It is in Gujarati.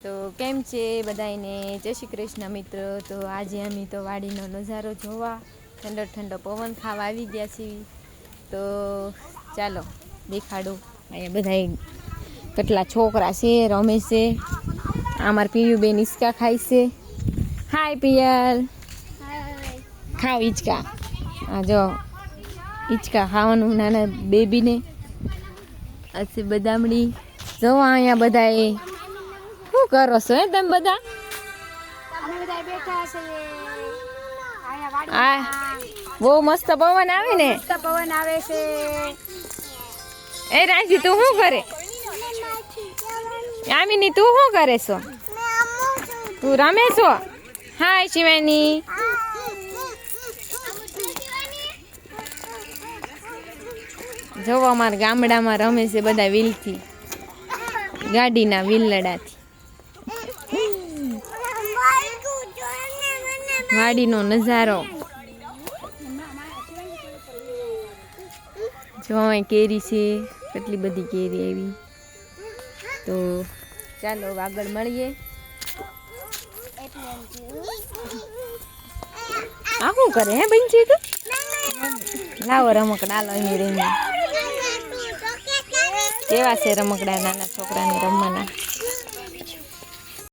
તો કેમ છે બધાને? જય શ્રી કૃષ્ણ મિત્રો। તો આજે અમે તો વાડીનો નજારો જોવા ઠંડો ઠંડો પવન ખાવા આવી ગયા છીએ। તો ચાલો દેખાડું અહીંયા બધા કેટલા છોકરા છે, રમે છે। અમાર પિયુબેન હિંચકા ખાય છે। હાય પિયલ, ખાવ હિંચકા। આ જો હિંચકા ખાવાનું નાના બેબીને હશે બદામડી। જો અહીંયા બધા શું કરો છો તમે બધા? આ બહુ મસ્ત પવન આવે ને? પવન આવે છે। એ રાજી તું શું કરે? આમીની તું શું કરે છો? તું રમે છો? હાય શિવાની। જો અમારા ગામડામાં રમે છે બધા વ્હીલથી, ગાડીના વ્હીલડાથી। વાડીનો નજારો જો અહીં કેરી છે, કેટલી બધી કેરી આવી। તો ચાલો આગળ મળીએ। આ શું કરે હે બનશે? તું લાવો રમકડા, લો અહીં રમી। કેવા છે રમકડા નાના છોકરાને રમવાના?